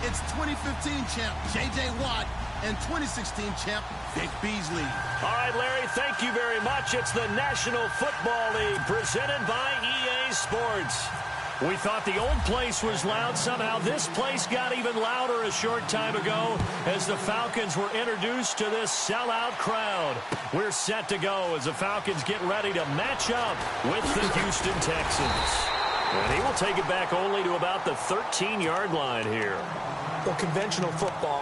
It's 2015 champ J.J. Watt and 2016 champ Vic Beasley. All right, Larry, thank you very much. It's the National Football League presented by EA Sports. We thought the old place was loud. Somehow this place got even louder a short time ago as the Falcons were introduced to this sellout crowd. We're set to go as the Falcons get ready to match up with the Houston Texans. And he will take it back only to about the 13-yard line here. Well, conventional football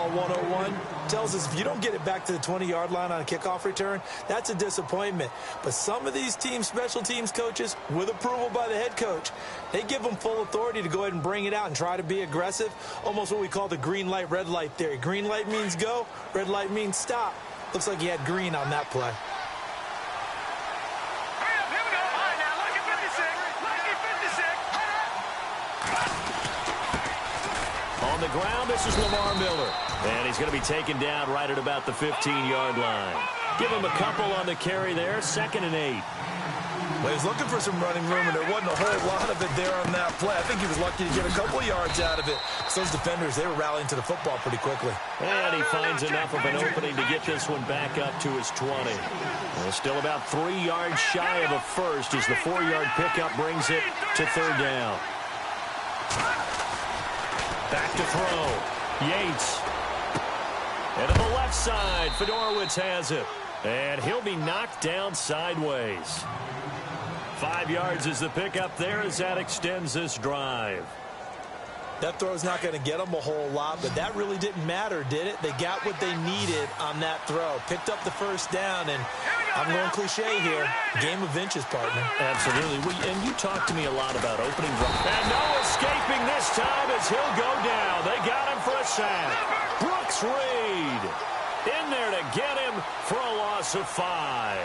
101, tells us if you don't get it back to the 20-yard line on a kickoff return, that's a disappointment. But some of these teams, special teams coaches, with approval by the head coach, they give them full authority to go ahead and bring it out and try to be aggressive, almost what we call the green light, red light theory. Green light means go, red light means stop. Looks like he had green on that play. On the ground, this is Lamar Miller. And he's going to be taken down right at about the 15-yard line. Give him a couple on the carry there, 2nd and 8. Well, he was looking for some running room, and there wasn't a whole lot of it there on that play. I think he was lucky to get a couple of yards out of it. So those defenders, they were rallying to the football pretty quickly. And he finds enough of an opening to get this one back up to his 20. Well, still about 3 yards shy of a first as the 4-yard pickup brings it to 3rd down. Back to throw. Yates. And to the left side, Fedorowicz has it. And he'll be knocked down sideways. 5 yards is the pickup there as that extends this drive. That throw's not going to get them a whole lot, but that really didn't matter, did it? They got what they needed on that throw. Picked up the first down, and I'm going cliche here. Game of inches, partner. Absolutely. And you talked to me a lot about opening drive. And no escaping this time as he'll go down. They got him for a sack. Brooks Reed in there to get him for a loss of 5.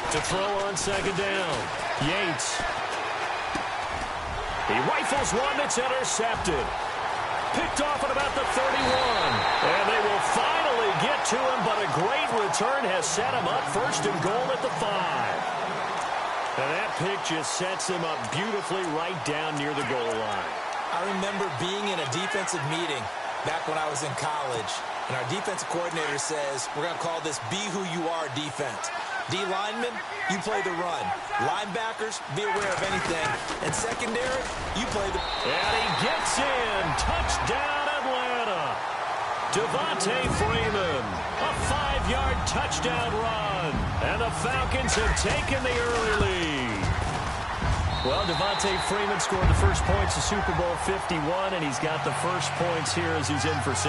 To throw on 2nd down. Yates. He rifles one that's intercepted. Picked off at about the 31. And they will finally get to him, but a great return has set him up 1st and goal at the 5. And that pick just sets him up beautifully right down near the goal line. I remember being in a defensive meeting back when I was in college, and our defensive coordinator says, we're going to call this Be Who You Are defense. D linemen, you play the run. Linebackers, be aware of anything. And secondary, you play the... And he gets in. Touchdown, Atlanta. Devontae Freeman. A 5-yard touchdown run. And the Falcons have taken the early lead. Well, Devontae Freeman scored the first points of Super Bowl 51, and he's got the first points here as he's in for 6.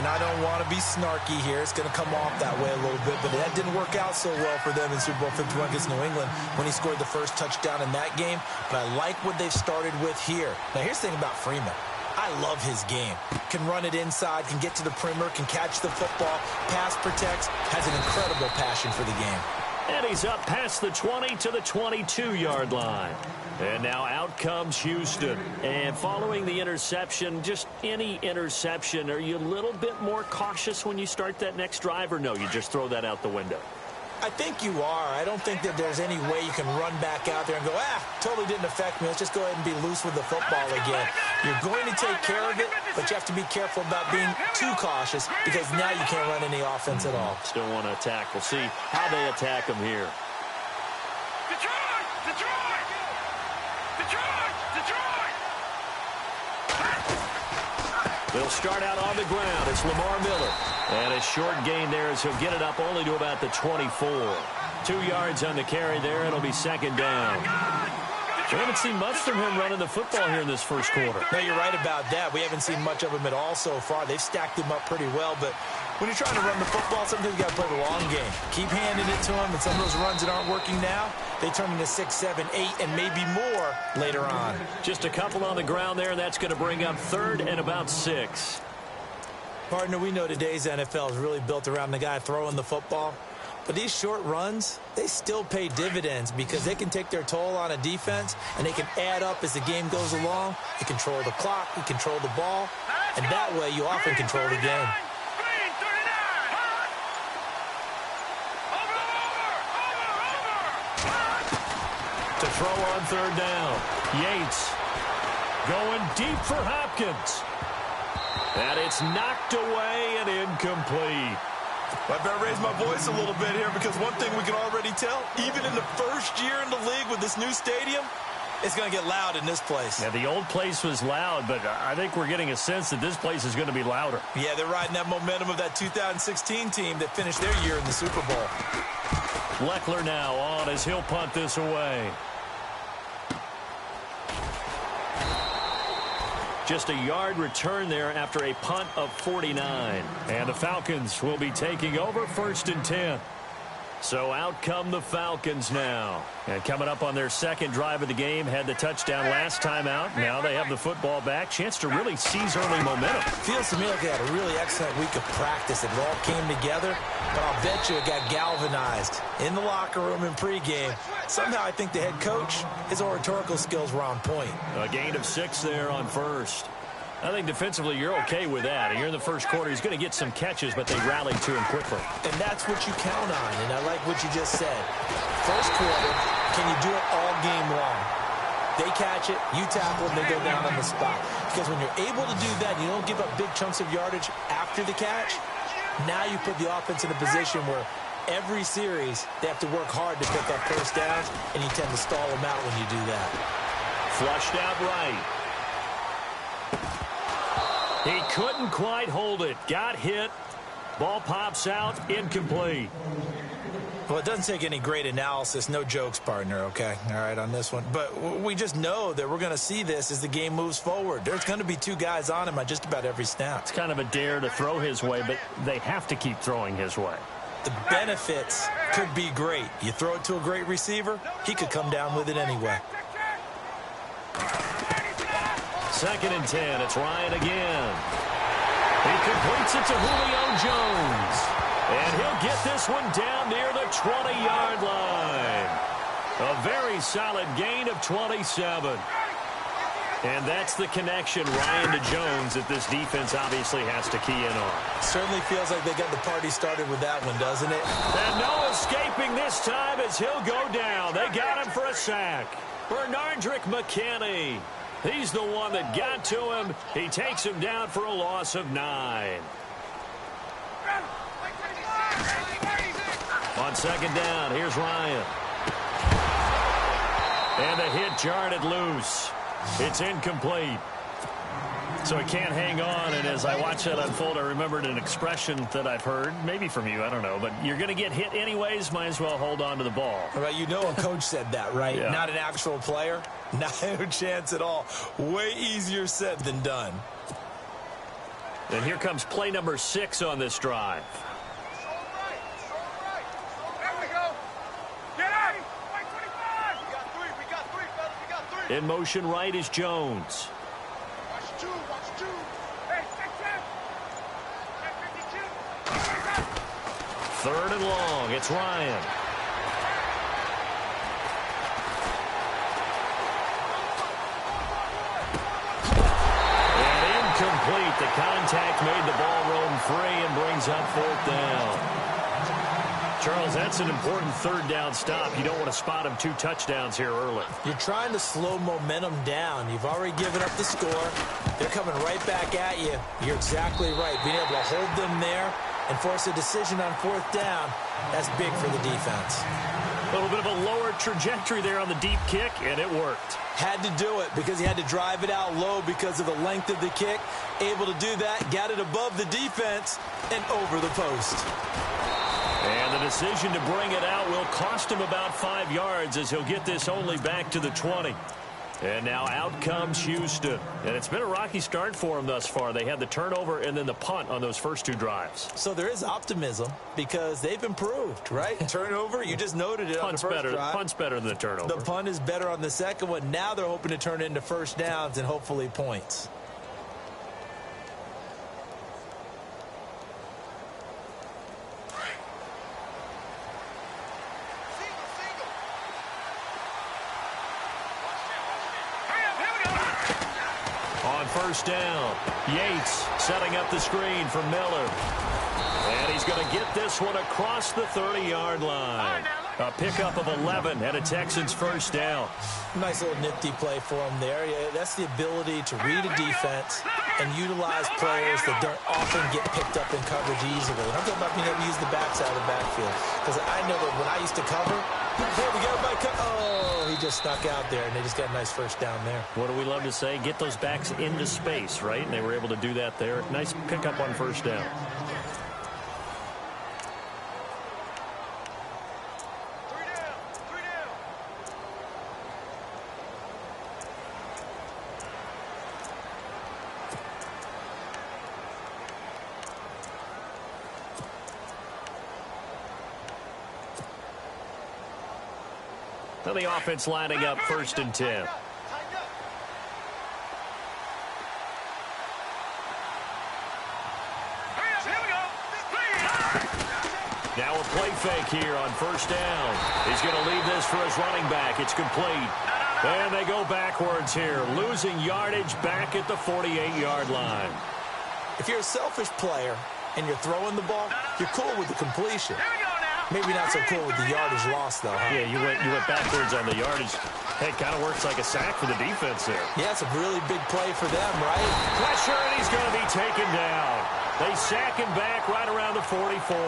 And I don't want to be snarky here. It's going to come off that way a little bit, but that didn't work out so well for them in Super Bowl 51 against New England when he scored the first touchdown in that game. But I like what they've started with here. Now, here's the thing about Freeman. I love his game. Can run it inside, can get to the perimeter, can catch the football, pass protects, has an incredible passion for the game. And he's up past the 20 to the 22-yard line. And now out comes Houston. And following the interception, just any interception, are you a little bit more cautious when you start that next drive, or no, you just throw that out the window? I think you are. I don't think that there's any way you can run back out there and go, totally didn't affect me. Let's just go ahead and be loose with the football again. You're going to take care of it, but you have to be careful about being too cautious because now you can't run any offense at all. Still want to attack. We'll see how they attack him here. They'll start out on the ground. It's Lamar Miller. And a short gain there as he'll get it up only to about the 24. 2 yards on the carry there. It'll be 2nd down. We haven't seen much from him running the football here in this first quarter. No, you're right about that. We haven't seen much of him at all so far. They've stacked him up pretty well, but when you're trying to run the football, sometimes you got to play the long game. Keep handing it to him, and some of those runs that aren't working now, they turn into 6, 7, 8, and maybe more later on. Just a couple on the ground there, and that's going to bring up 3rd and about 6. Partner, we know today's NFL is really built around the guy throwing the football. But these short runs, they still pay dividends because they can take their toll on a defense, and they can add up as the game goes along. You control the clock, you control the ball, and that way you often control the game. To throw on third down. Yates going deep for Hopkins. And it's knocked away and incomplete. I better raise my voice a little bit here because one thing we can already tell, even in the first year in the league with this new stadium, it's going to get loud in this place. Yeah, the old place was loud, but I think we're getting a sense that this place is going to be louder. Yeah, they're riding that momentum of that 2016 team that finished their year in the Super Bowl. Leckler now on as he'll punt this away. Just a yard return there after a punt of 49. And the Falcons will be taking over 1st and 10. So out come the Falcons now. And coming up on their second drive of the game, had the touchdown last time out. Now they have the football back. Chance to really seize early momentum. Feels to me like they had a really excellent week of practice. It all came together. But I'll bet you it got galvanized in the locker room in pregame. Somehow I think the head coach, his oratorical skills were on point. A gain of 6 there on first. I think defensively you're okay with that. And you're in the first quarter. He's going to get some catches, but they rallied to him quickly. And that's what you count on. And I like what you just said. First quarter, can you do it all game long? They catch it, you tackle them, they go down on the spot. Because when you're able to do that, you don't give up big chunks of yardage after the catch. Now you put the offense in a position where every series they have to work hard to pick up first downs, and you tend to stall them out when you do that. Flushed out right. He couldn't quite hold it. Got hit. Ball pops out. Incomplete. Well, it doesn't take any great analysis. No jokes, partner, okay? All right, on this one. But we just know that we're going to see this as the game moves forward. There's going to be 2 guys on him on just about every snap. It's kind of a dare to throw his way, but they have to keep throwing his way. The benefits could be great. You throw it to a great receiver, he could come down with it anyway. 2nd and 10. It's Ryan again. He completes it to Julio Jones. And he'll get this one down near the 20-yard line. A very solid gain of 27. And that's the connection, Ryan to Jones, that this defense obviously has to key in on. Certainly feels like they got the party started with that one, doesn't it? And no escaping this time as he'll go down. They got him for a sack. Bernardrick McKinney. He's the one that got to him. He takes him down for a loss of 9. On 2nd down, here's Ryan. And the hit jarred it loose. It's incomplete. So he can't hang on, and as I watch that unfold, I remembered an expression that I've heard, maybe from you, I don't know, but you're going to get hit anyways, might as well hold on to the ball. Right, you know a coach said that, right? Yeah. Not an actual player. No chance at all. Way easier said than done. And here comes play number 6 on this drive. In motion right is Jones. Third and long. It's Ryan. And incomplete. The contact made the ball roam free and brings up 4th down. Charles, that's an important 3rd down stop. You don't want to spot him 2 touchdowns here early. You're trying to slow momentum down. You've already given up the score. They're coming right back at you. You're exactly right. Being able to hold them there and force a decision on 4th down, that's big for the defense. A little bit of a lower trajectory there on the deep kick, and it worked. Had to do it because he had to drive it out low because of the length of the kick. Able to do that, got it above the defense and over the post. And the decision to bring it out will cost him about 5 yards as he'll get this only back to the 20. And now out comes Houston. And it's been a rocky start for them thus far. They had the turnover and then the punt on those first 2 drives. So there is optimism because they've improved, right? Turnover, you just noted it on the first drive. Punt's better than the turnover. The punt is better on the second one. Now they're hoping to turn into first downs and hopefully points. On first down, Yates setting up the screen for Miller. And he's going to get this one across the 30-yard line. A pickup of 11 and a Texans first down. Nice little nifty play for him there. Yeah, that's the ability to read a defense and utilize players that don't often get picked up in coverage easily. And I'm talking about being able to use the backside of the backfield. Because I know that when I used to cover, hey, we got my oh, he just snuck out there, and they just got a nice first down there. What do we love to say? Get those backs into space, right? And they were able to do that there. Nice pickup on first down. Now the offense lining up 1st and 10. Now a play fake here on 1st down. He's going to leave this for his running back. It's complete. And they go backwards here, losing yardage back at the 48-yard line. If you're a selfish player and you're throwing the ball, you're cool with the completion. Maybe not so cool with the yardage loss, though, huh? Yeah, you went backwards on the yardage. Hey, kind of works like a sack for the defense there. Yeah, it's a really big play for them, right? Pressure, and he's going to be taken down. They sack him back right around the 44.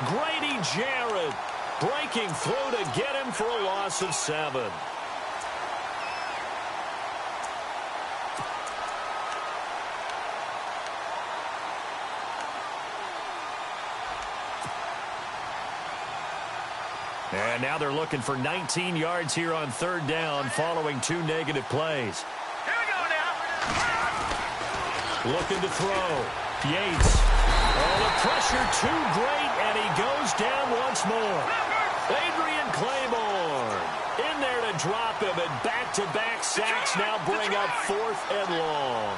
Grady Jarrett breaking through to get him for a loss of 7. And now they're looking for 19 yards here on 3rd down following 2 negative plays. Here we go now. Looking to throw. Yates. Oh, the pressure too great, and he goes down once more. Adrian Claiborne in there to drop him, and back-to-back sacks now bring up 4th and long.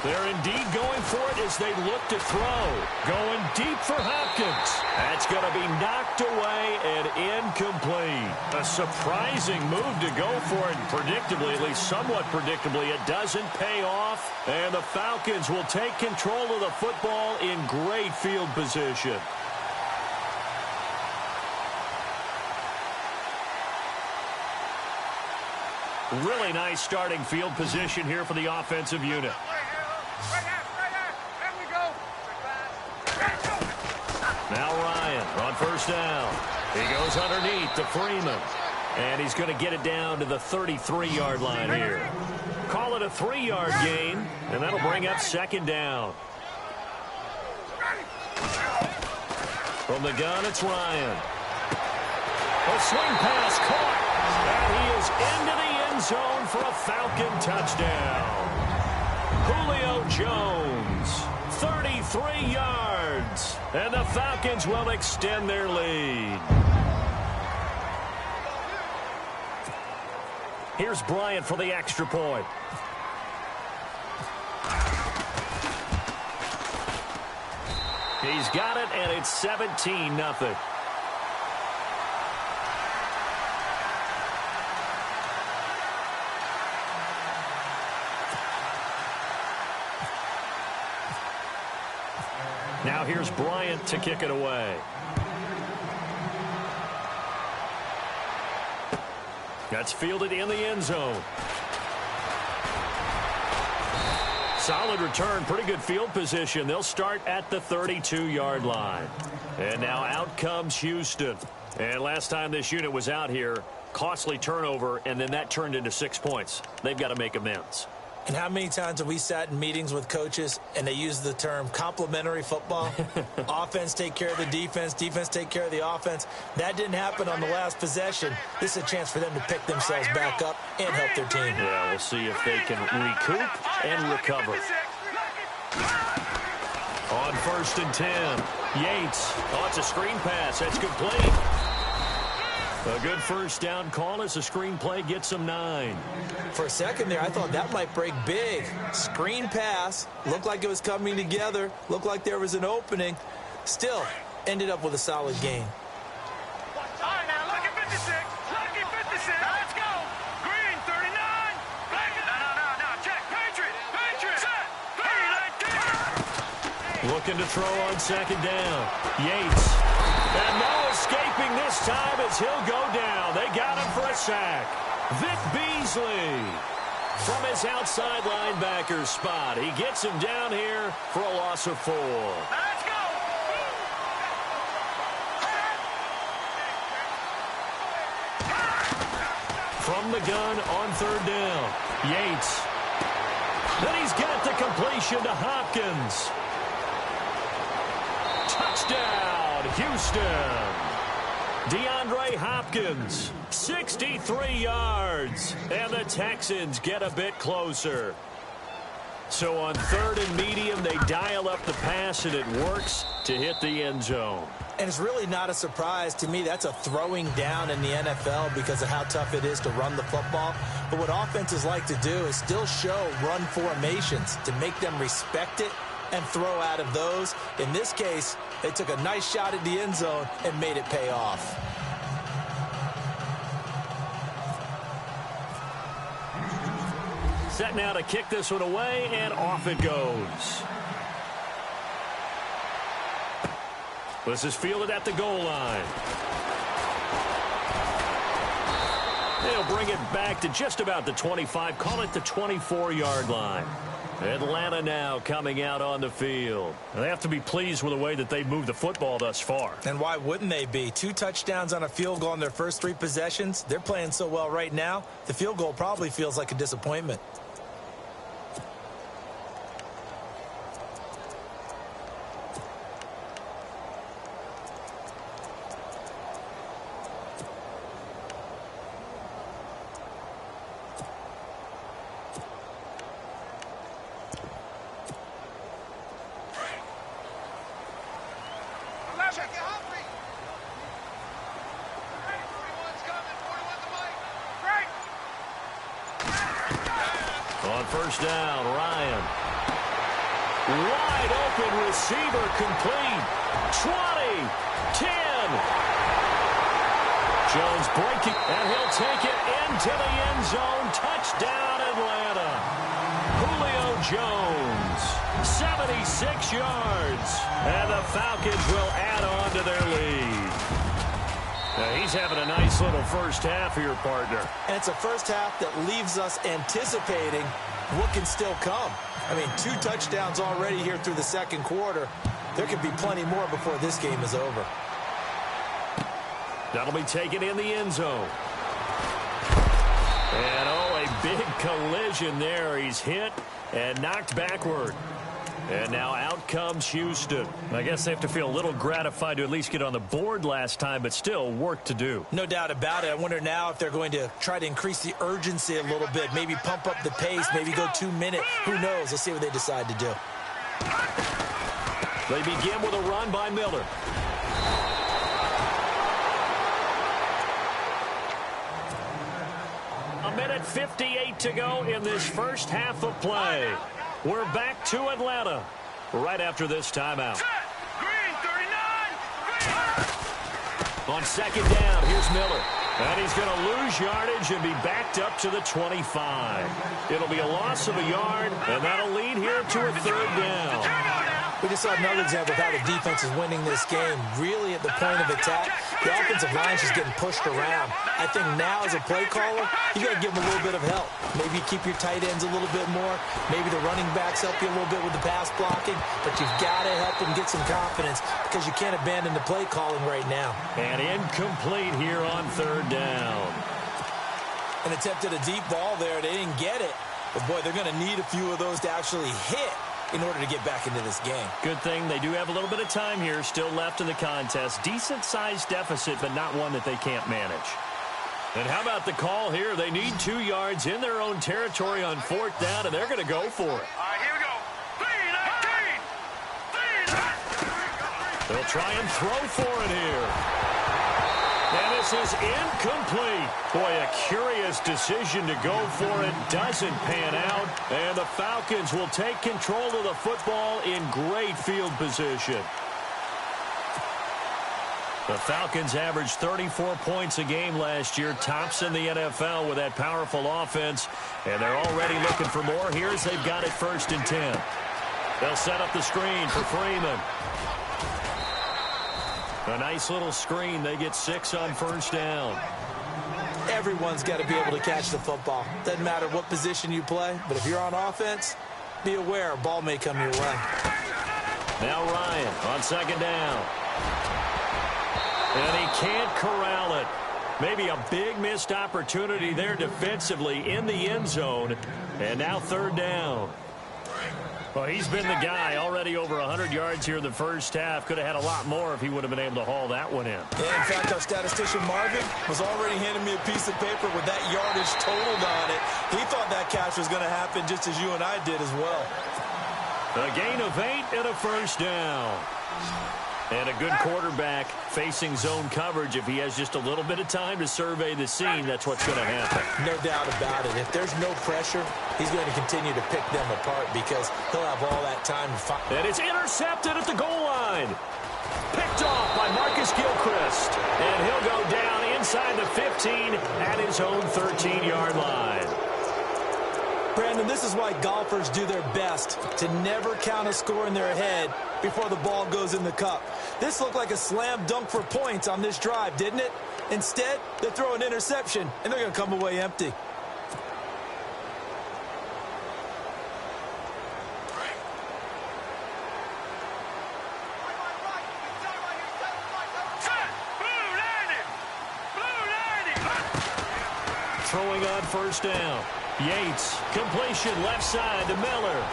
They're indeed going for it as they look to throw. Going deep for Hopkins. That's going to be knocked away and incomplete. A surprising move to go for it. Predictably, at least somewhat predictably, it doesn't pay off. And the Falcons will take control of the football in great field position. Really nice starting field position here for the offensive unit. Now Ryan on 1st down. He goes underneath to Freeman. And he's going to get it down to the 33-yard line here. Call it a 3-yard gain, and that'll bring up 2nd down. From the gun, it's Ryan. A swing pass caught. And he is into the end zone for a Falcon touchdown. Julio Jones, 33 yards. And the Falcons will extend their lead. Here's Bryant for the extra point. He's got it, and it's 17-0. Now here's Bryant to kick it away. That's fielded in the end zone. Solid return, pretty good field position. They'll start at the 32-yard line. And now out comes Houston. And last time this unit was out here, costly turnover, and then that turned into 6 points. They've got to make amends. And how many times have we sat in meetings with coaches and they use the term complementary football? Offense take care of the defense, defense take care of the offense. That didn't happen on the last possession. This is a chance for them to pick themselves back up and help their team. Yeah, we'll see if they can recoup and recover. On 1st and 10, Yates. Oh, it's a screen pass. That's complete. A good first down call as the screen play gets them 9. For a second there, I thought that might break big. Screen pass. Looked like it was coming together. Looked like there was an opening. Still, ended up with a solid gain. All right, now, lucky 56. Lucky 56. Let's go. Green, 39. No, check. Page Looking to throw on second down. Yates. And no escaping this time as he'll go down. They got him for a sack. Vic Beasley from his outside linebacker spot. He gets him down here for a loss of 4. Let's go. From the gun on third down. Yates. Then he's got the completion to Hopkins. Touchdown, Houston. DeAndre Hopkins, 63 yards. And the Texans get a bit closer. So on third and medium, they dial up the pass, and it works to hit the end zone. And it's really not a surprise to me. That's a throwing down in the NFL because of how tough it is to run the football. But what offenses like to do is still show run formations to make them respect it and throw out of those. In this case, they took a nice shot at the end zone and made it pay off. Set now to kick this one away, and off it goes. This is fielded at the goal line. They'll bring it back to just about the 25. Call it the 24-yard line. Atlanta now coming out on the field. They have to be pleased with the way that they've moved the football thus far. And why wouldn't they be? 2 touchdowns on a field goal in their first 3 possessions. They're playing so well right now, the field goal probably feels like a disappointment. On first down, Ryan. Wide open receiver complete. 20, 10. Jones breaking, and he'll take it into the end zone. Touchdown, Atlanta. Julio Jones, 76 yards. And the Falcons will add on to their lead. Now he's having a nice little first half here, partner. And it's a first half that leaves us anticipating what can still come. I mean, 2 touchdowns already here through the second quarter. There could be plenty more before this game is over. That'll be taken in the end zone. And, oh, a big collision there. He's hit and knocked backward. And now out comes Houston. I guess they have to feel a little gratified to at least get on the board last time, but still work to do. No doubt about it. I wonder now if they're going to try to increase the urgency a little bit, maybe pump up the pace, maybe go 2-minute. Who knows? Let's see what they decide to do. They begin with a run by Miller. A minute 58 to go in this first half of play. We're back to Atlanta right after this timeout. Green, 39. On second down, here's Miller. And he's going to lose yardage and be backed up to the 25. It'll be a loss of a yard, and that'll lead here to a third down. We just saw another example of how the defense is winning this game. Really at the point of attack, the offensive line's just getting pushed around. I think now as a play caller, you got to give them a little bit of help. Maybe keep your tight ends a little bit more. Maybe the running backs help you a little bit with the pass blocking. But you've got to help them get some confidence because you can't abandon the play calling right now. And incomplete here on third down. An attempt at a deep ball there. They didn't get it. But, boy, they're going to need a few of those to actually hit in order to get back into this game. Good thing they do have a little bit of time here still left in the contest. Decent-sized deficit, but not one that they can't manage. And how about the call here? They need 2 yards in their own territory on fourth down, and they're going to go for it. All right, here we go. 3-19. They'll try and throw for it here. And this is incomplete. Boy, a curious decision to go for it. Doesn't pan out. And the Falcons will take control of the football in great field position. The Falcons averaged 34 points a game last year. Tops in the NFL with that powerful offense. And they're already looking for more here as they've got it 1st and 10. They'll set up the screen for Freeman. A nice little screen. They get 6 on first down. Everyone's got to be able to catch the football. Doesn't matter what position you play, but if you're on offense, be aware a ball may come your way. Now Ryan on second down. And he can't corral it. Maybe a big missed opportunity there defensively in the end zone. And now third down. Well, he's been the guy, already over 100 yards here in the first half. Could have had a lot more if he would have been able to haul that one in. Yeah, in fact, our statistician Marvin was already handing me a piece of paper with that yardage totaled on it. He thought that catch was going to happen just as you and I did as well. A gain of 8 and a first down. And a good quarterback facing zone coverage. If he has just a little bit of time to survey the scene, that's what's going to happen. No doubt about it. If there's no pressure, he's going to continue to pick them apart because he'll have all that time to find. And it's intercepted at the goal line. Picked off by Marcus Gilchrist. And he'll go down inside the 15 at his own 13-yard line. Brandon, this is why golfers do their best to never count a score in their head before the ball goes in the cup. This looked like a slam dunk for points on this drive, didn't it? Instead, they throw an interception, and they're going to come away empty. Throwing on first down. Yates, completion left side to Miller.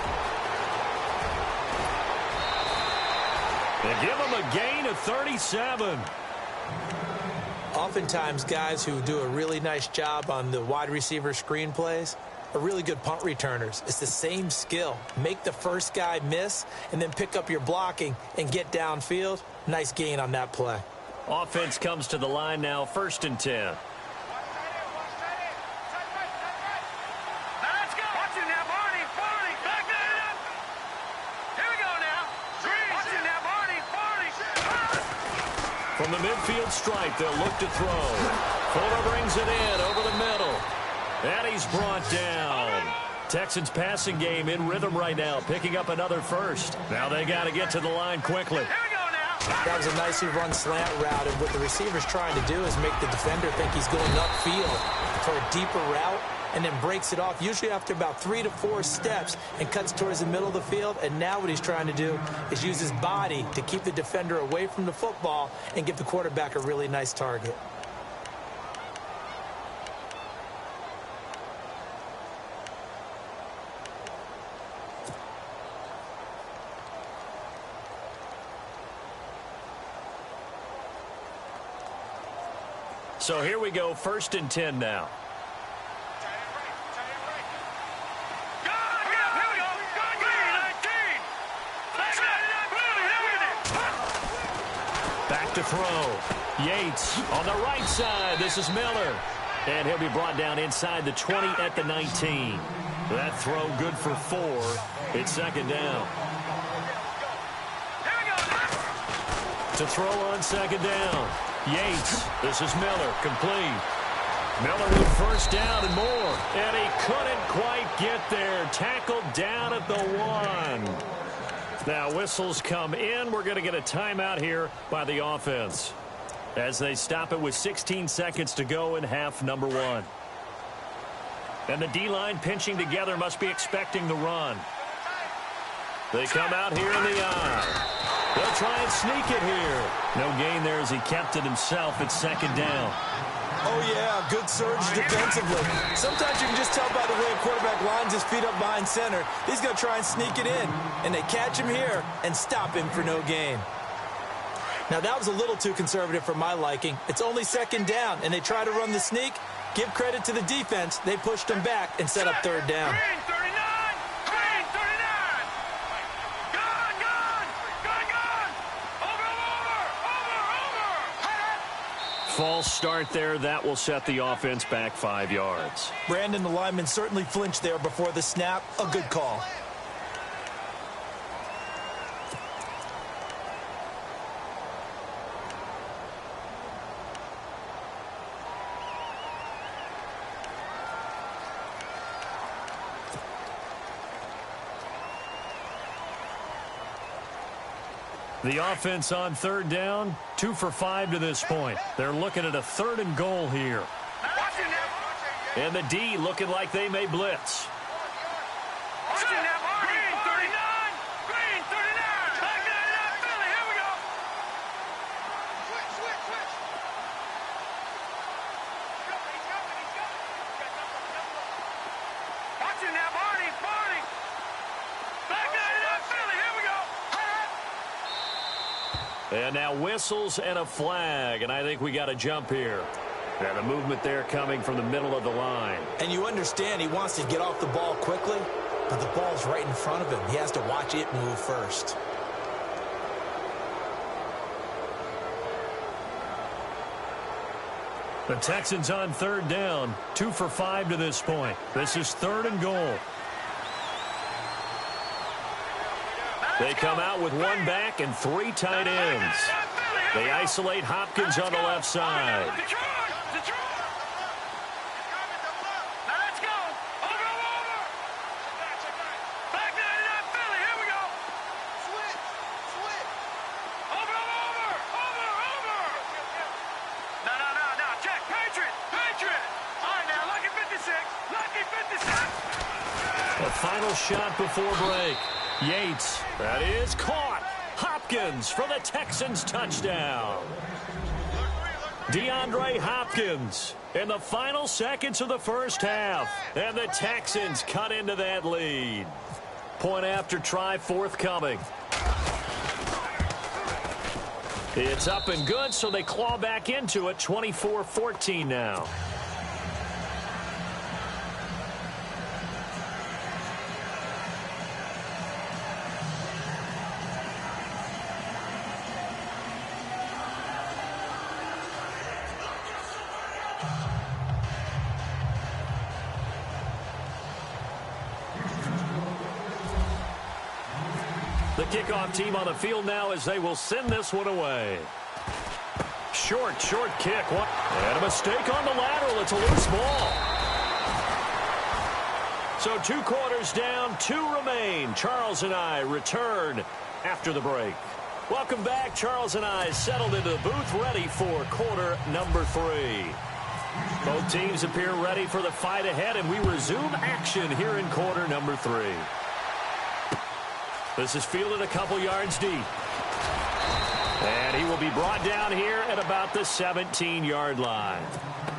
They give him a gain of 37. Oftentimes, guys who do a really nice job on the wide receiver screen plays are really good punt returners. It's the same skill. Make the first guy miss and then pick up your blocking and get downfield. Nice gain on that play. Offense comes to the line now, 1st and 10. From the midfield stripe, they'll look to throw. Fuller brings it in over the middle. And he's brought down. Texans passing game in rhythm right now, picking up another first. Now they got to get to the line quickly. That was a nicely run slant route, and what the receiver's trying to do is make the defender think he's going upfield for a deeper route, and then breaks it off, usually after about 3 to 4 steps, and cuts towards the middle of the field. And now what he's trying to do is use his body to keep the defender away from the football and give the quarterback a really nice target. So here we go, 1st and 10 now. Back to throw. Yates on the right side. This is Miller. And he'll be brought down inside the 20 at the 19. That throw good for 4. It's 2nd down. To throw on 2nd down. Yates. This is Miller. Complete. Miller with first down and more. And he couldn't quite get there. Tackled down at the 1. Now whistles come in. We're going to get a timeout here by the offense as they stop it with 16 seconds to go in half number 1. And the D-line pinching together, must be expecting the run. They come out here in the eye. They'll try and sneak it here. No gain there as he kept it himself. It's 2nd down. Oh, yeah, good surge defensively. Sometimes you can just tell by the way a quarterback lines his feet up behind center. He's going to try and sneak it in. And they catch him here and stop him for no gain. Now, that was a little too conservative for my liking. It's only 2nd down, and they try to run the sneak. Give credit to the defense. They pushed him back and set up 3rd down. Green 39! Green 39! Gone! Gone! Over! False start there. That will set the offense back 5 yards. Brandon, the lineman certainly flinched there before the snap. A good call. The offense on third down, 2 for 5 to this point. They're looking at a 3rd and goal here. And the D looking like they may blitz. And now whistles and a flag, and I think we got a jump here. And a movement there coming from the middle of the line. And you understand he wants to get off the ball quickly, but the ball's right in front of him. He has to watch it move first. The Texans on third down, 2 for 5 to this point. This is 3rd and goal. They come out with 1 back and 3 tight ends. They isolate Hopkins on the left side. The final shot before break. Yates, that is caught. Hopkins for the Texans touchdown. DeAndre Hopkins in the final seconds of the first half. And the Texans cut into that lead. Point after try forthcoming. It's up and good, so they claw back into it, 24-14 now. The kickoff team on the field now as they will send this one away. Short kick. And a mistake on the lateral. It's a loose ball. So 2 quarters down, 2 remain. Charles and I return after the break. Welcome back. Charles and I settled into the booth, ready for quarter number 3. Both teams appear ready for the fight ahead, and we resume action here in quarter number 3. This is fielded a couple yards deep. And he will be brought down here at about the 17-yard line.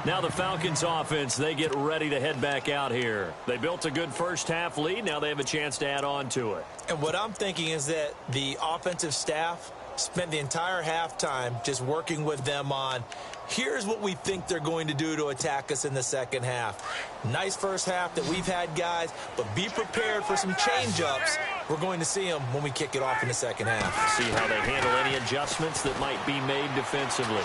Now the Falcons offense, they get ready to head back out here. They built a good first half lead. Now they have a chance to add on to it. And what I'm thinking is that the offensive staff spent the entire halftime just working with them on, here's what we think they're going to do to attack us in the second half. Nice first half that we've had, guys, but be prepared for some change-ups. We're going to see them when we kick it off in the second half. See how they handle any adjustments that might be made defensively.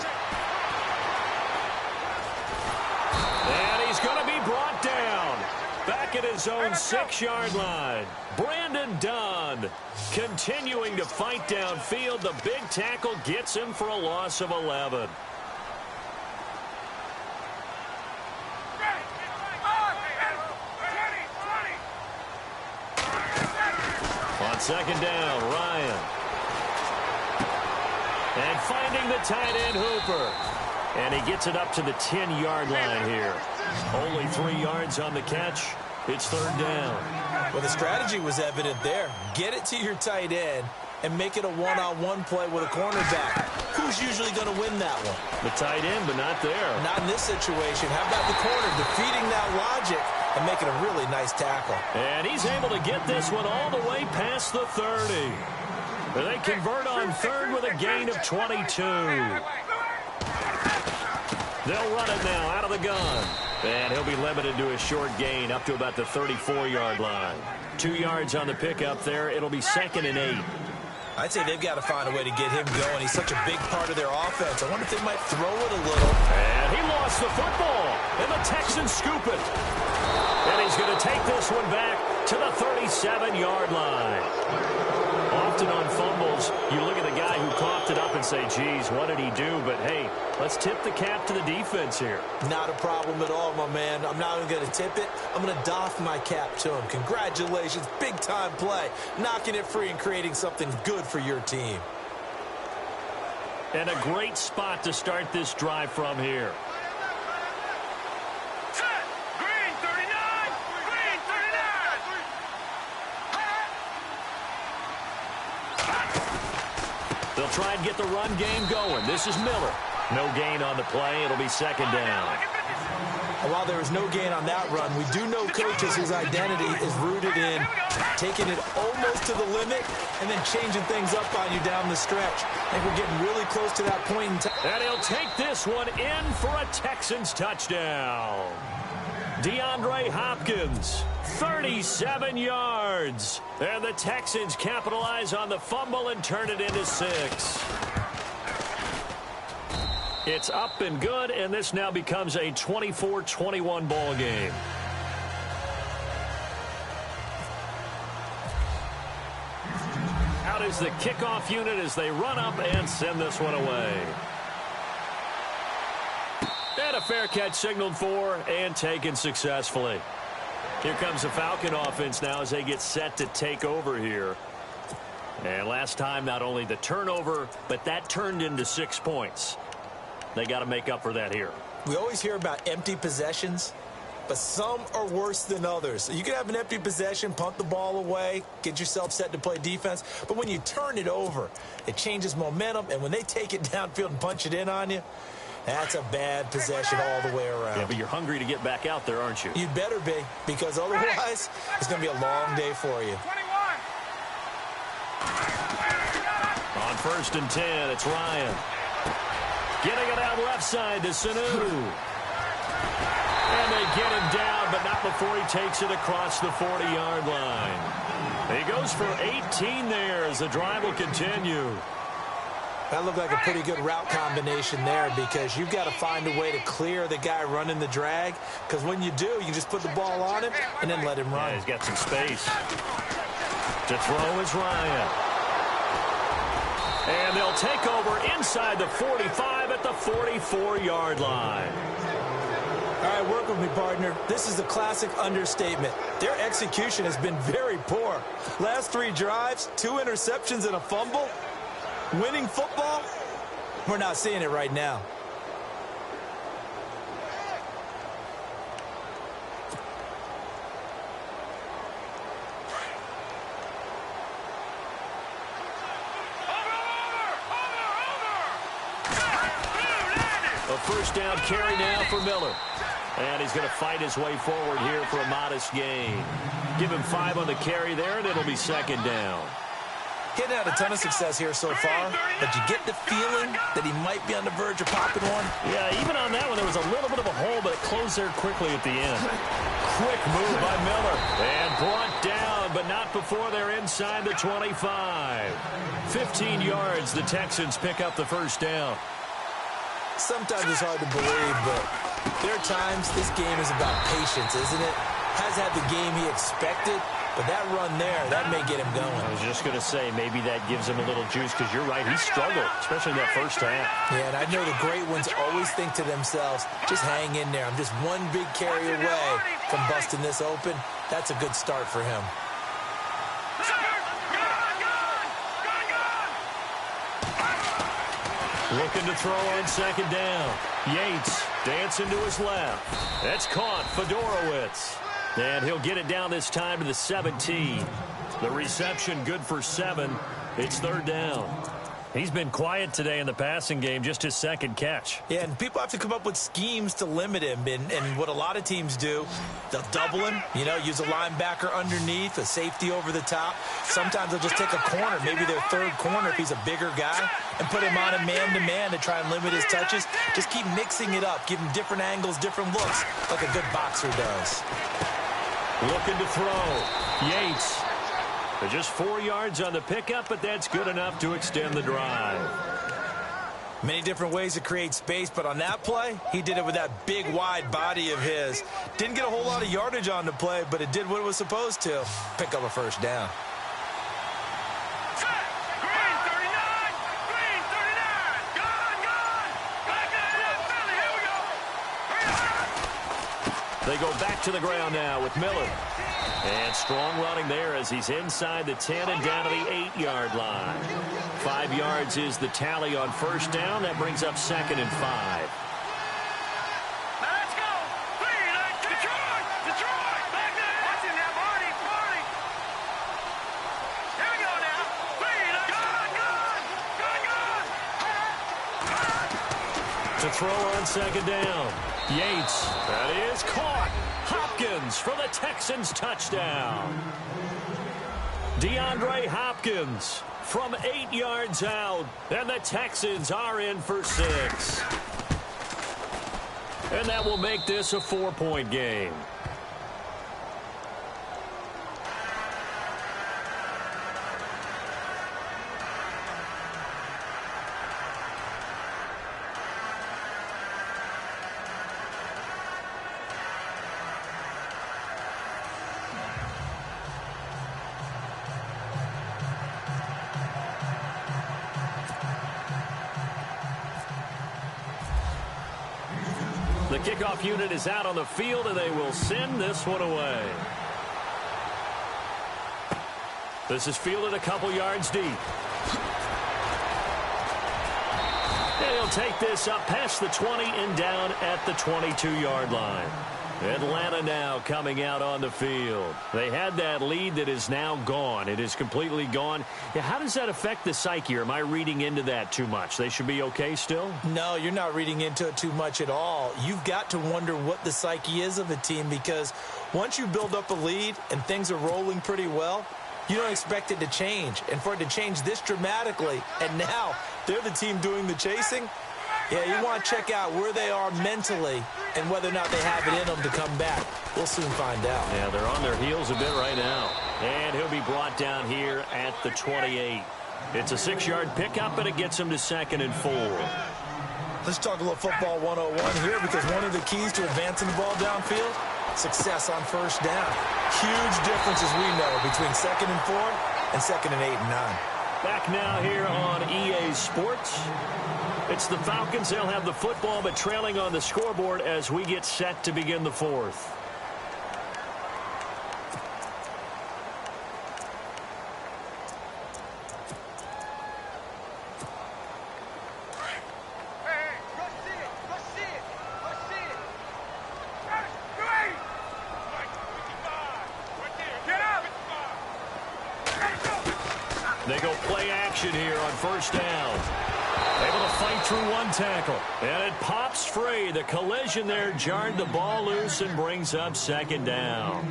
And he's going to be brought down. Back at his own 6-yard line. Brandon Dunn continuing to fight downfield. The big tackle gets him for a loss of 11. On second down, Ryan. And finding the tight end, Hooper. And he gets it up to the 10-yard line here. Only 3 yards on the catch. It's third down. Well, the strategy was evident there. Get it to your tight end and make it a one-on-one play with a cornerback. Who's usually going to win that one? The tight end, but not there. Not in this situation. How about the corner defeating that logic and making a really nice tackle? And he's able to get this one all the way past the 30. And they convert on third with a gain of 22. They'll run it now out of the gun. And he'll be limited to a short gain up to about the 34-yard line. 2 yards on the pickup there. It'll be 2nd and 8. I'd say they've got to find a way to get him going. He's such a big part of their offense. I wonder if they might throw it a little. And he lost the football. And the Texans scoop it. And he's going to take this one back to the 37-yard line. Often on fumbles, you look at the guy who coughed it up and say, geez, what did he do? But, hey, let's tip the cap to the defense here. Not a problem at all, my man. I'm not even going to tip it. I'm going to doff my cap to him. Congratulations. Big-time play. Knocking it free and creating something good for your team. And a great spot to start this drive from here. Set. Green 39. Green 39. They'll try and get the run game going. This is Miller. No gain on the play. It'll be second down. And while there was no gain on that run, we do know coaches whose identity is rooted in taking it almost to the limit and then changing things up on you down the stretch. I think we're getting really close to that point in time. And he'll take this one in for a Texans touchdown. DeAndre Hopkins, 37 yards. And the Texans capitalize on the fumble and turn it into 6. It's up and good, and this now becomes a 24-21 ball game. Out is the kickoff unit as they run up and send this one away. And a fair catch signaled for and taken successfully. Here comes the Falcon offense now as they get set to take over here. And last time, not only the turnover, but that turned into 6 points. They got to make up for that here. We always hear about empty possessions, but some are worse than others. You can have an empty possession, punt the ball away, get yourself set to play defense, but when you turn it over, it changes momentum, and when they take it downfield and punch it in on you, that's a bad possession all the way around. Yeah, but you're hungry to get back out there, aren't you? You'd better be, because otherwise, it's going to be a long day for you. 21. On 1st and 10, it's Ryan. Getting it out left side to Sanu. And they get him down, but not before he takes it across the 40-yard line. He goes for 18 there as the drive will continue. That looked like a pretty good route combination there because you've got to find a way to clear the guy running the drag, because when you do, you can just put the ball on him and then let him run. Yeah, he's got some space. To throw is Ryan. And they'll take over inside the 45 at the 44-yard line. All right, work with me, partner. This is a classic understatement. Their execution has been very poor. Last 3 drives, 2 interceptions and a fumble. Winning football? We're not seeing it right now. A first down carry now for Miller. And he's going to fight his way forward here for a modest gain. Give him 5 on the carry there, and it'll be second down. Getting had a ton of success here so far, but you get the feeling that he might be on the verge of popping one. Yeah, even on that one, there was a little bit of a hole, but it closed there quickly at the end. Quick move by Miller. And brought down, but not before they're inside the 25. 15 yards, the Texans pick up the first down. Sometimes it's hard to believe, but there are times this game is about patience, isn't it? Has had the game he expected, but that run there, that may get him going. I was just going to say, maybe that gives him a little juice, because you're right, he struggled, especially in that first half. Yeah, and I know the great ones always think to themselves, just hang in there. I'm just one big carry away from busting this open. That's a good start for him. Looking to throw on second down. Yates dancing to his left. That's caught. Fedorowicz. And he'll get it down this time to the 17. The reception good for 7. It's third down. He's been quiet today in the passing game, just his second catch. Yeah, and people have to come up with schemes to limit him. And what a lot of teams do, they'll double him, use a linebacker underneath, a safety over the top. Sometimes they'll just take a corner, maybe their third corner if he's a bigger guy, and put him on a man-to-man to try and limit his touches. Just keep mixing it up, give him different angles, different looks, like a good boxer does. Looking to throw. Yates. Just 4 yards on the pickup, but that's good enough to extend the drive. Many different ways to create space, but on that play, he did it with that big, wide body of his. Didn't get a whole lot of yardage on the play, but it did what it was supposed to. Pick up a first down. Green 39. Green 39. Gone. Back in the Philly. Here we go. They go back to the ground now with Miller. And strong running there as he's inside the 10 and down to the 8-yard line. 5 yards is the tally on first down. That brings up 2nd and 5. Let's go. Detroit. Detroit. Back there. Watch him now, Marty. Here we go now. Good. To throw on 2nd down. Yates. That is caught. Hopkins for the Texans touchdown. DeAndre Hopkins from 8 yards out. And the Texans are in for 6. And that will make this a 4-point game. The kickoff unit is out on the field, and they will send this one away. This is fielded a couple yards deep. And he'll take this up past the 20 and down at the 22-yard line. Atlanta now coming out on the field. They had that lead that is now gone. It is completely gone. Yeah, how does that affect the psyche? Or am I reading into that too much? They should be okay still? No, you're not reading into it too much at all. You've got to wonder what the psyche is of a team, because once you build up a lead and things are rolling pretty well, you don't expect it to change. And for it to change this dramatically, and now they're the team doing the chasing, yeah, you want to check out where they are mentally and whether or not they have it in them to come back. We'll soon find out. Yeah, they're on their heels a bit right now. And he'll be brought down here at the 28. It's a 6-yard pickup, and it gets him to 2nd and 4. Let's talk a little football 101 here, because one of the keys to advancing the ball downfield, success on first down. Huge difference, as we know, between 2nd and 4 and 2nd and 8 and 9. Back now here on EA Sports. It's the Falcons. They'll have the football, but trailing on the scoreboard as we get set to begin the 4th. They go play action here on first down. Able to fight through one tackle. And it pops free. The collision there jarred the ball loose and brings up 2nd down.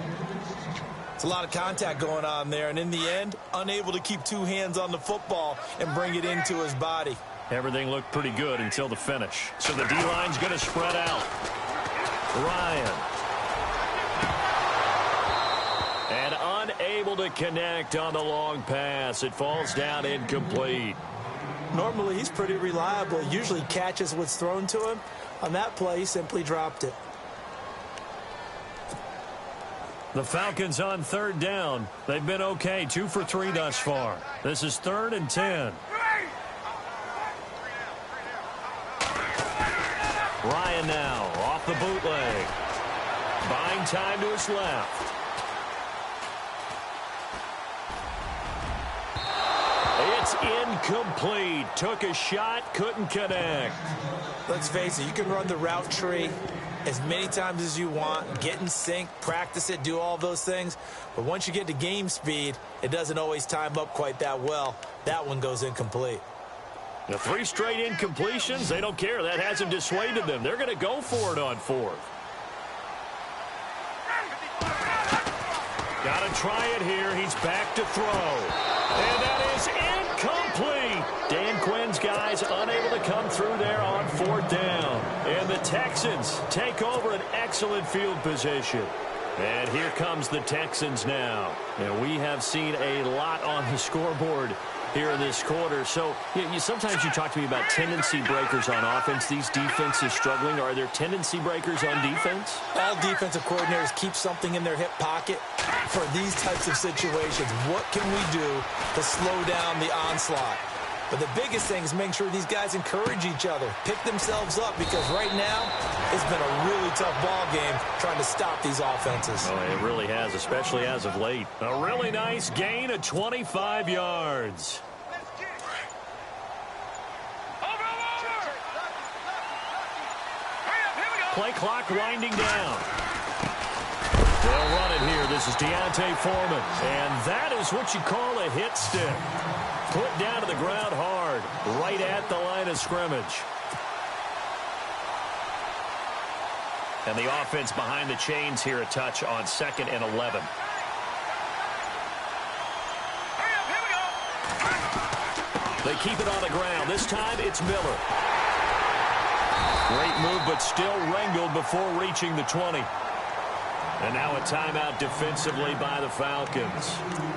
It's a lot of contact going on there, and in the end, unable to keep 2 hands on the football and bring it into his body. Everything looked pretty good until the finish. So the D-line's going to spread out. Ryan. And unable to connect on the long pass. It falls down incomplete. Normally, he's pretty reliable. Usually catches what's thrown to him. On that play, he simply dropped it. The Falcons on 3rd down. They've been okay, 2 for 3 thus far. This is 3rd and 10. Ryan now off the bootleg. Buying time to his left. It's incomplete. Took a shot, couldn't connect. Let's face it, you can run the route tree as many times as you want, get in sync, practice it, do all those things. But once you get to game speed, it doesn't always time up quite that well. That one goes incomplete. The 3 straight incompletions, they don't care. That hasn't dissuaded them. They're going to go for it on 4th. Got to try it here. He's back to throw. And that is incomplete. Dan Quinn's guys unable to come through there on 4th down. And the Texans take over an excellent field position. And here comes the Texans now. And we have seen a lot on the scoreboard here in this quarter. So sometimes you talk to me about tendency breakers on offense. These defenses struggling. Are there tendency breakers on defense? All defensive coordinators keep something in their hip pocket for these types of situations. What can we do to slow down the onslaught? But the biggest thing is making sure these guys encourage each other, pick themselves up, because right now it's been a really tough ball game trying to stop these offenses. Oh, it really has, especially as of late. A really nice gain of 25 yards. Play clock winding down. They'll run it here. This is Deontay Foreman. And that is what you call a hit stick. Put down to the ground hard, right at the line of scrimmage. And the offense behind the chains here a touch on 2nd and 11. They keep it on the ground. This time it's Miller. Great move, but still wrangled before reaching the 20. And now a timeout defensively by the Falcons.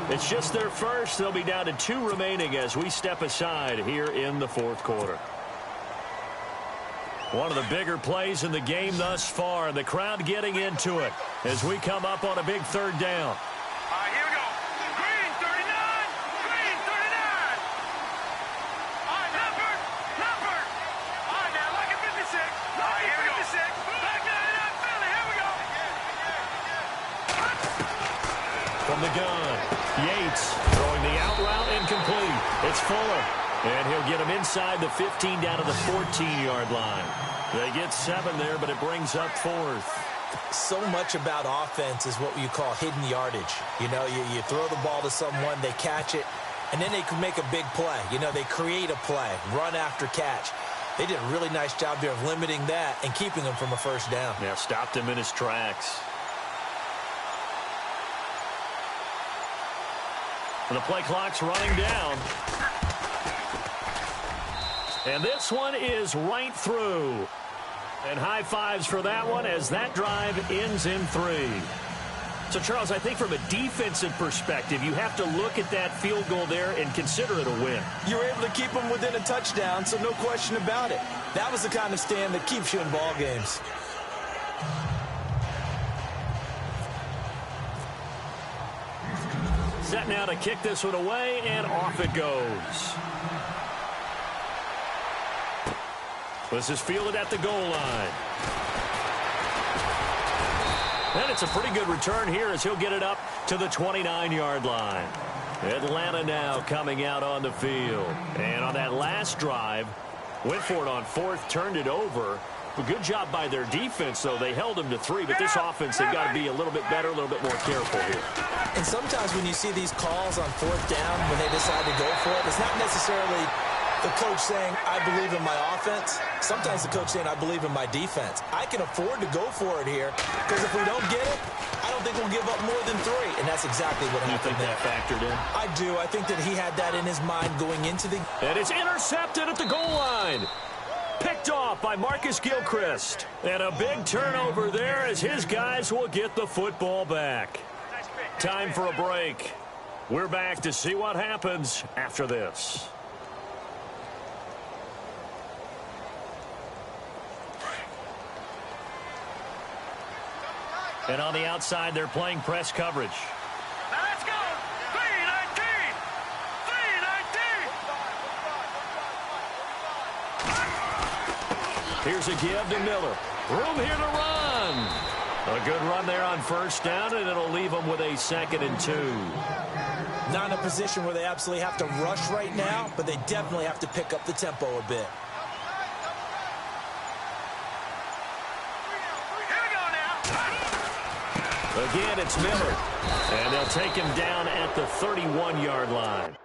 It's just their first. They'll be down to 2 remaining as we step aside here in the 4th quarter. One of the bigger plays in the game thus far. The crowd getting into it as we come up on a big 3rd down. Here we go. Green 39. Green 39. All right, number. All right, now, like a 56. Like a 56. Back 99, Philly. Here we go. From the gun, Yates throwing the out route incomplete. It's Fuller, and he'll get him inside the 15 down to the 14-yard line. They get 7 there, but it brings up 4th. So much about offense is what you call hidden yardage. You know, you throw the ball to someone, they catch it, and then they can make a big play. You know, they create a play, run after catch. They did a really nice job there of limiting that and keeping him from a 1st down. Yeah, stopped him in his tracks. And the play clock's running down. And this one is right through. And high fives for that one as that drive ends in 3. So, Charles, I think from a defensive perspective, you have to look at that field goal there and consider it a win. You were able to keep them within a touchdown, so no question about it. That was the kind of stand that keeps you in ball games. Set now to kick this one away, and off it goes. This is fielded at the goal line. And it's a pretty good return here as he'll get it up to the 29-yard line. Atlanta now coming out on the field. And on that last drive, went for it on 4th, turned it over. A good job by their defense, though. They held them to 3, but this offense, they've got to be a little bit better, a little bit more careful here. And sometimes when you see these calls on 4th down, when they decide to go for it, it's not necessarily the coach saying, I believe in my offense. Sometimes the coach saying, I believe in my defense. I can afford to go for it here because if we don't get it, I don't think we'll give up more than 3. And that's exactly what happened there. You think that factored in? I do. I think that he had that in his mind going into the... And it's intercepted at the goal line. Picked off by Marcus Gilchrist. And a big turnover there as his guys will get the football back. Time for a break. We're back to see what happens after this. And on the outside, they're playing press coverage. Now let's go. 319. 319. Here's a give to Miller. Room here to run. A good run there on 1st down, and it'll leave them with a 2nd and 2. Not in a position where they absolutely have to rush right now, but they definitely have to pick up the tempo a bit. Again, it's Miller. And they'll take him down at the 31-yard line.